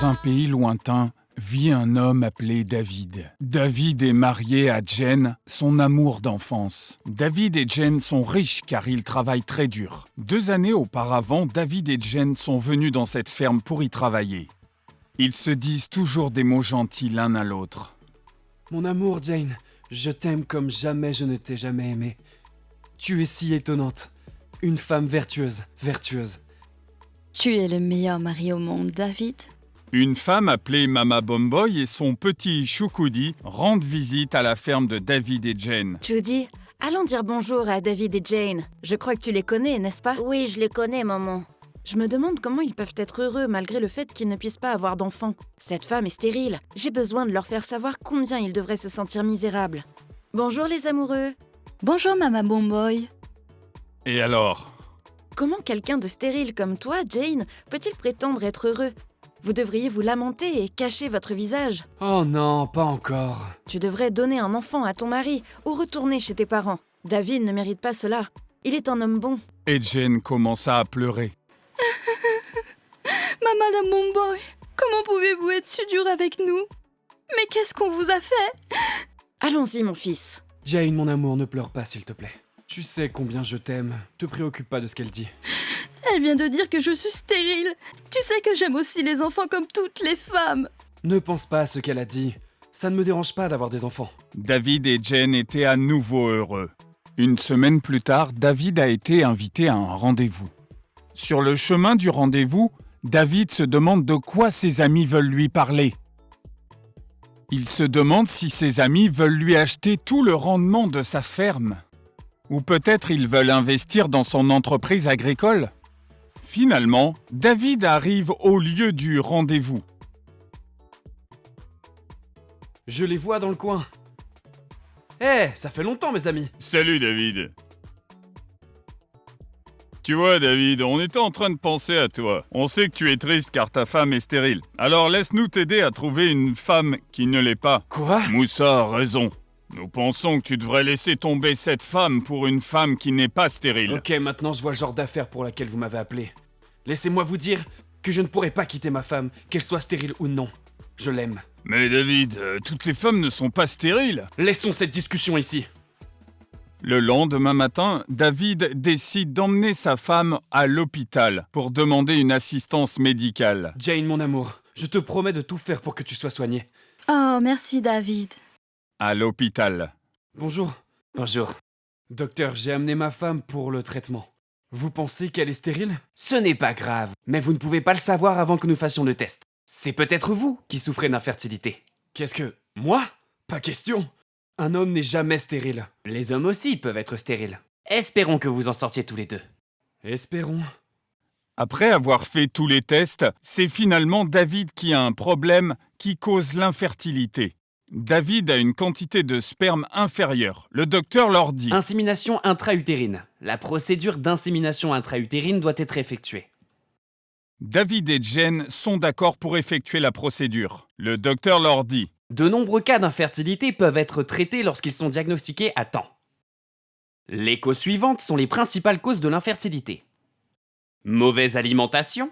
Dans un pays lointain, vit un homme appelé David. David est marié à Jen, son amour d'enfance. David et Jen sont riches car ils travaillent très dur. 2 années auparavant, David et Jen sont venus dans cette ferme pour y travailler. Ils se disent toujours des mots gentils l'un à l'autre. Mon amour, Jane, je t'aime comme jamais je ne t'ai jamais aimé. Tu es si étonnante. Une femme vertueuse. Tu es le meilleur mari au monde, David. Une femme appelée Mama Bomboy et son petit Choukudi rendent visite à la ferme de David et Jen. Judy, allons dire bonjour à David et Jane. Je crois que tu les connais, n'est-ce pas? Oui, je les connais, maman. Je me demande comment ils peuvent être heureux malgré le fait qu'ils ne puissent pas avoir d'enfants. Cette femme est stérile. J'ai besoin de leur faire savoir combien ils devraient se sentir misérables. Bonjour les amoureux. Bonjour, Mama Bomboy. Et alors? Comment quelqu'un de stérile comme toi, Jane, peut-il prétendre être heureux? Vous devriez vous lamenter et cacher votre visage. Oh non, pas encore. Tu devrais donner un enfant à ton mari ou retourner chez tes parents. David ne mérite pas cela. Il est un homme bon. Et Jen commença à pleurer. Madame Bomboy, comment pouvez-vous être si dur avec nous? Mais qu'est-ce qu'on vous a fait? Allons-y, mon fils. Jane, mon amour, ne pleure pas, s'il te plaît. Tu sais combien je t'aime. Te préoccupe pas de ce qu'elle dit. Elle vient de dire que je suis stérile. Tu sais que j'aime aussi les enfants comme toutes les femmes. Ne pense pas à ce qu'elle a dit. Ça ne me dérange pas d'avoir des enfants. David et Jen étaient à nouveau heureux. Une semaine plus tard, David a été invité à un rendez-vous. Sur le chemin du rendez-vous, David se demande de quoi ses amis veulent lui parler. Il se demande si ses amis veulent lui acheter tout le rendement de sa ferme. Ou peut-être ils veulent investir dans son entreprise agricole. Finalement, David arrive au lieu du rendez-vous. Je les vois dans le coin. Hé, ça fait longtemps, mes amis. Salut David. Tu vois David, on était en train de penser à toi. On sait que tu es triste car ta femme est stérile. Alors laisse-nous t'aider à trouver une femme qui ne l'est pas. Quoi? Moussa a raison. Nous pensons que tu devrais laisser tomber cette femme pour une femme qui n'est pas stérile. Ok, maintenant je vois le genre d'affaire pour laquelle vous m'avez appelé. Laissez-moi vous dire que je ne pourrai pas quitter ma femme, qu'elle soit stérile ou non. Je l'aime. Mais David, toutes les femmes ne sont pas stériles. Laissons cette discussion ici. Le lendemain matin, David décide d'emmener sa femme à l'hôpital pour demander une assistance médicale. Jane, mon amour, je te promets de tout faire pour que tu sois soignée. Oh, merci, David. À l'hôpital. Bonjour. Bonjour. Docteur, j'ai amené ma femme pour le traitement. Vous pensez qu'elle est stérile? Ce n'est pas grave, mais vous ne pouvez pas le savoir avant que nous fassions le test. C'est peut-être vous qui souffrez d'infertilité. Qu'est-ce que... Moi? Pas question. Un homme n'est jamais stérile. Les hommes aussi peuvent être stériles. Espérons que vous en sortiez tous les deux. Espérons. Après avoir fait tous les tests, c'est finalement David qui a un problème qui cause l'infertilité. David a une quantité de sperme inférieure. Le docteur leur dit... Insémination intra-utérine. La procédure d'insémination intra-utérine doit être effectuée. David et Jen sont d'accord pour effectuer la procédure. Le docteur leur dit... De nombreux cas d'infertilité peuvent être traités lorsqu'ils sont diagnostiqués à temps. Les causes suivantes sont les principales causes de l'infertilité. Mauvaise alimentation,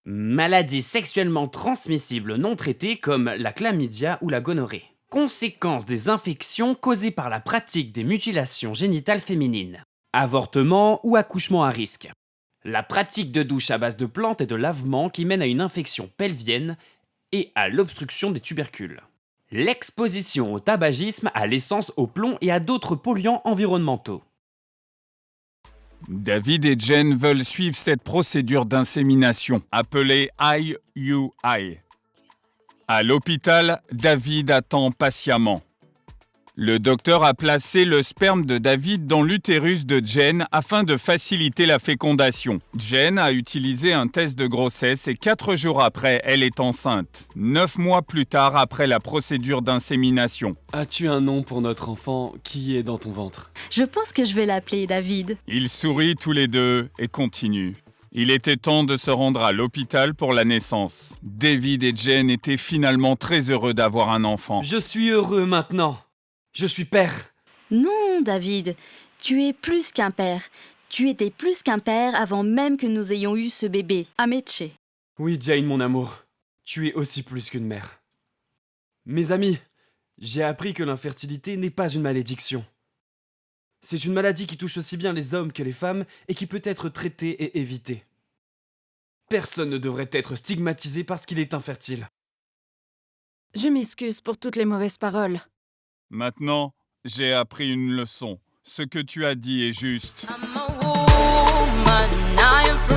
maladies sexuellement transmissibles non traitées comme la chlamydia ou la gonorrhée. Conséquences des infections causées par la pratique des mutilations génitales féminines. Avortement ou accouchement à risque. La pratique de douche à base de plantes et de lavement qui mène à une infection pelvienne et à l'obstruction des tubercules. L'exposition au tabagisme, à l'essence, au plomb et à d'autres polluants environnementaux. David et Jen veulent suivre cette procédure d'insémination, appelée IUI. À l'hôpital, David attend patiemment. Le docteur a placé le sperme de David dans l'utérus de Jen afin de faciliter la fécondation. Jen a utilisé un test de grossesse et 4 jours après, elle est enceinte. 9 mois plus tard après la procédure d'insémination. As-tu un nom pour notre enfant qui est dans ton ventre? Je pense que je vais l'appeler David. Ils sourient tous les deux et continuent. Il était temps de se rendre à l'hôpital pour la naissance. David et Jen étaient finalement très heureux d'avoir un enfant. Je suis heureux maintenant. Je suis père. Non, David, tu es plus qu'un père. Tu étais plus qu'un père avant même que nous ayons eu ce bébé, Ameche. Oui, Jane, mon amour. tu es aussi plus qu'une mère. Mes amis, j'ai appris que l'infertilité n'est pas une malédiction. C'est une maladie qui touche aussi bien les hommes que les femmes et qui peut être traitée et évitée. Personne ne devrait être stigmatisé parce qu'il est infertile. Je m'excuse pour toutes les mauvaises paroles. Maintenant, j'ai appris une leçon. Ce que tu as dit est juste. I'm a woman, I am